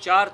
4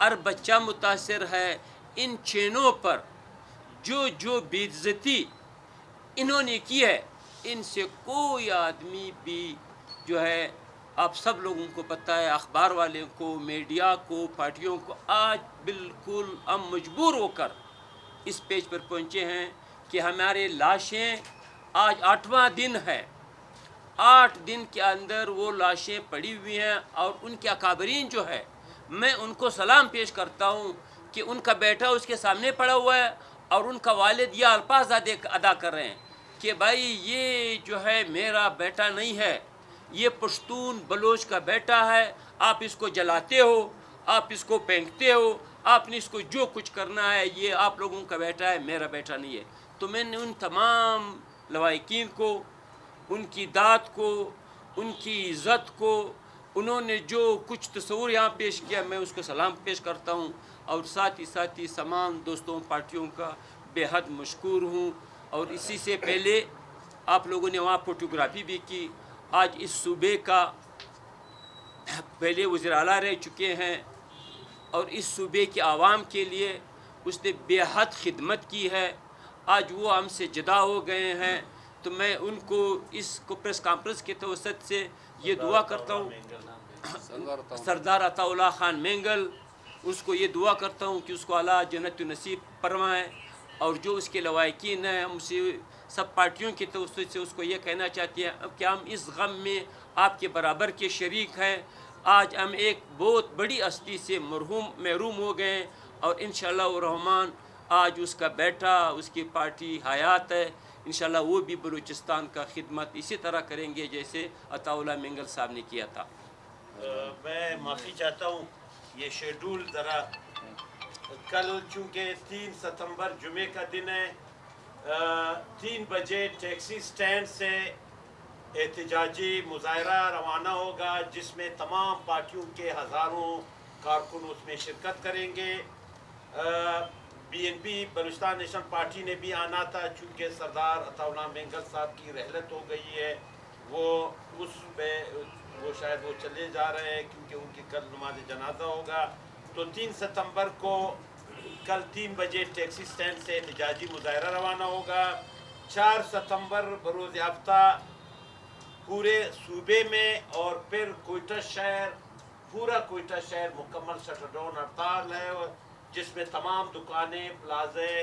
ہر بچہ متاثر ہے. ان چینوں پر جو بے عزتی انہوں نے کی ہے ان سے کوئی آدمی بھی جو ہے آپ سب لوگوں کو پتہ ہے, اخبار والوں کو, میڈیا کو, پارٹیوں کو, آج بالکل ہم مجبور ہو کر اس پیج پر پہنچے ہیں کہ ہمارے لاشیں آج 8واں دن ہے, 8 دن کے اندر وہ لاشیں پڑی ہوئی ہیں. اور ان کے اکابرین جو ہے میں ان کو سلام پیش کرتا ہوں کہ ان کا بیٹا اس کے سامنے پڑا ہوا ہے اور ان کا والد یہ الفاظ ادا کر رہے ہیں کہ بھائی یہ جو ہے میرا بیٹا نہیں ہے, یہ پشتون بلوچ کا بیٹا ہے, آپ اس کو جلاتے ہو, آپ اس کو پھینکتے ہو, آپ نے اس کو جو کچھ کرنا ہے, یہ آپ لوگوں کا بیٹا ہے, میرا بیٹا نہیں ہے. تو میں نے ان تمام لواحقین کو, ان کی داد کو, ان کی عزت کو, انہوں نے جو کچھ تصور یہاں پیش کیا میں اس کو سلام پیش کرتا ہوں. اور ساتھ ہی تمام دوستوں پارٹیوں کا بے حد مشکور ہوں. اور اسی سے پہلے آپ لوگوں نے وہاں فوٹوگرافی بھی کی. آج اس صوبے کا پہلے وزیر اعلیٰ رہ چکے ہیں اور اس صوبے کے عوام کے لیے اس نے بے حد خدمت کی ہے. آج وہ ہم سے جدا ہو گئے ہیں تو میں ان کو اس کو پریس کانفرنس کے توسط سے یہ دعا کرتا ہوں, سردار عطا اللہ خان مینگل, اس کو یہ دعا کرتا ہوں کہ اس کو اللہ جنت نصیب فرمائے. اور جو اس کے لواحقین ہیں ہم سے سب پارٹیوں کے توسط سے اس کو یہ کہنا چاہتے ہیں کہ ہم اس غم میں آپ کے برابر کے شریک ہیں. آج ہم ایک بہت بڑی ہستی سے محروم ہو گئے ہیں اور انشاءاللہ الرحمن آج اس کا بیٹا, اس کی پارٹی حیات ہے. انشاءاللہ وہ بھی بلوچستان کا خدمت اسی طرح کریں گے جیسے عطا اللہ مینگل صاحب نے کیا تھا. میں معافی چاہتا ہوں, یہ شیڈول ذرا کل چونکہ 3 ستمبر جمعے کا دن ہے, 3 بجے ٹیکسی سٹینڈ سے احتجاجی مظاہرہ روانہ ہوگا جس میں تمام پارٹیوں کے ہزاروں کارکن اس میں شرکت کریں گے. B N P Balochistan National Party نے بھی آنا تھا, چونکہ سردار عطا اللہ مینگل صاحب کی رحلت ہو گئی ہے, وہ شاید وہ چلے جا رہے ہیں کیونکہ ان کی کل نماز جنازہ ہوگا. تو 3 ستمبر کو کل 3 بجے ٹیکسی سٹینڈ سے احتجاجی مظاہرہ روانہ ہوگا. 4 ستمبر بروز ہفتہ پورے صوبے میں اور پھر کوئٹہ شہر, پورا کوئٹہ شہر مکمل شٹر ڈاؤن ہڑتال ہے جس میں تمام دکانیں, پلازے,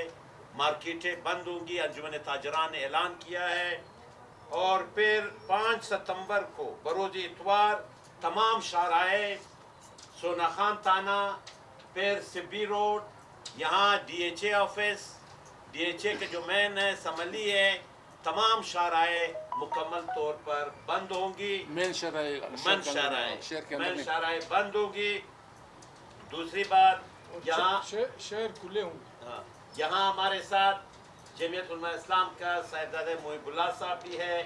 مارکیٹیں بند ہوں گی. انجمن تاجران نے اعلان کیا ہے. اور پھر 5 ستمبر کو بروز اتوار تمام شاہراہیں, سونا خان تھانہ, پھر سبی روڈ, یہاں D H A office, D H A کے جو مین ہے سملی ہے, تمام شاہراہیں مکمل طور پر بند ہوں گی. مین شاہراہیں بند ہوگی. دوسری بات یہاں شہر کھلے ہوں گے. یہاں ہمارے ساتھ جمعیت علماء اسلام کا صاحبزادہ محب اللہ صاحب بھی ہے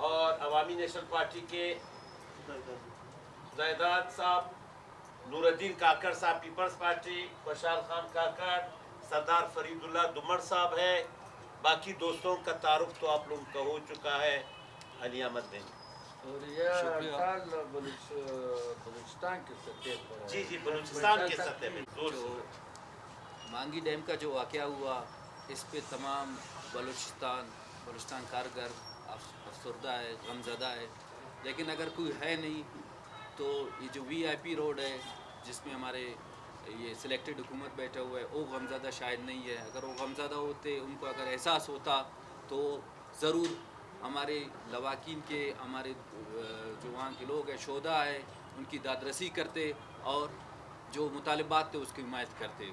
اور عوامی نیشنل پارٹی کے زیداد صاحب, نور الدین کاکڑ صاحب پیپلز پارٹی, خوشحال خان کاکڑ, سردار فرید اللہ دمر صاحب ہے. باقی دوستوں کا تعارف تو آپ لوگوں کا ہو چکا ہے. علی احمد بن اور یہ ہڑتال بلوچستان کے سطح پر ہے. جی بلوچستان کے سطح میں زور جو سے مانگی ڈیم کا جو واقعہ ہوا اس پہ تمام بلوچستان کارگر افسردہ ہے, غمزدہ ہے. لیکن اگر کوئی ہے نہیں تو یہ جو وی آئی پی روڈ ہے جس میں ہمارے یہ سلیکٹڈ حکومت بیٹھا ہوا ہے وہ غمزدہ شاید نہیں ہے. اگر وہ غمزدہ ہوتے, ان کو اگر احساس ہوتا تو ضرور ہمارے لواحقین کے, ہمارے جو وہاں کے لوگ ہیں, شہداء ہیں, ان کی دادرسی کرتے اور جو مطالبات تھے اس کی حمایت کرتے.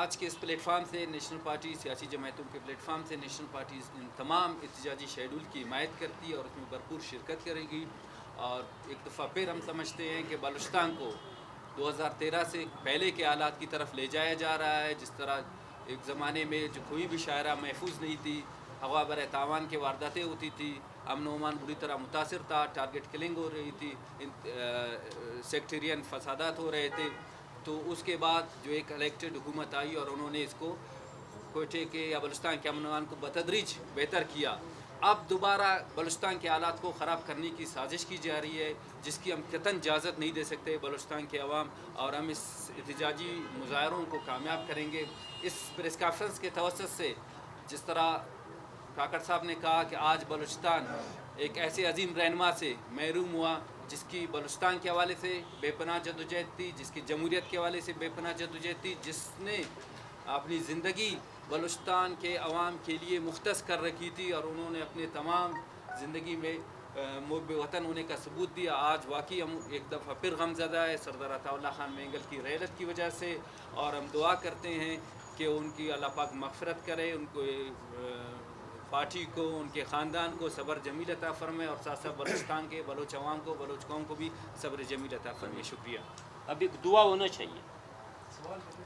آج کے اس پلیٹ فارم سے نیشنل پارٹی, سیاسی جماعتوں کے پلیٹ فارم سے نیشنل پارٹی ان تمام احتجاجی شیڈول کی حمایت کرتی ہے اور اس میں بھرپور شرکت کرے گی. اور ایک دفعہ پھر ہم سمجھتے ہیں کہ بلوچستان کو 2013 سے پہلے کے حالات کی طرف لے جایا جا رہا ہے. جس طرح ایک زمانے میں جو کوئی بھی شاعرہ محفوظ نہیں تھی, ہوا برائے تاوان کے وارداتیں ہوتی تھی, امن و امان بری طرح متاثر تھا, ٹارگٹ کلنگ ہو رہی تھی, سیکٹرین فسادات ہو رہے تھے. تو اس کے بعد جو ایک الیکٹڈ حکومت آئی اور انہوں نے اس کو کوئٹے کے یا بلوچستان کے امن و امان کو بتدریج بہتر کیا. اب دوبارہ بلوچستان کے حالات کو خراب کرنے کی سازش کی جا رہی ہے، جس کی ہم قطعاً اجازت نہیں دے سکتے بلوچستان کے عوام، اور ہم اس احتجاجی مظاہروں کو کامیاب کریں گے۔ اس پریس کانفرنس کے توسط سے جس طرح کاکڑ صاحب نے کہا کہ آج بلوچستان ایک ایسے عظیم رہنما سے محروم ہوا جس کی بلوچستان کے حوالے سے بے پناہ جدوجہد تھی، جس کی جمہوریت کے حوالے سے بے پناہ جدوجہد تھی، جس نے اپنی زندگی بلوچستان کے عوام کے لیے مختص کر رکھی تھی، اور انہوں نے اپنے تمام زندگی میں محب وطن ہونے کا ثبوت دیا۔ آج واقعی ہم ایک دفعہ پھر غمزدہ ہے سردار عطا اللہ خان مینگل کی رحلت کی وجہ سے، اور ہم دعا کرتے ہیں کہ ان کی اللہ پاک مغفرت کرے، ان کو پارٹی کو، ان کے خاندان کو صبر جمیل عطا فرمائے، اور ساتھ ساتھ بلوچستان کے بلوچ عوام کو، بلوچ قوم کو بھی صبر جمیل عطا فرمائے۔ شکریہ۔ اب ایک دعا ہونا چاہیے۔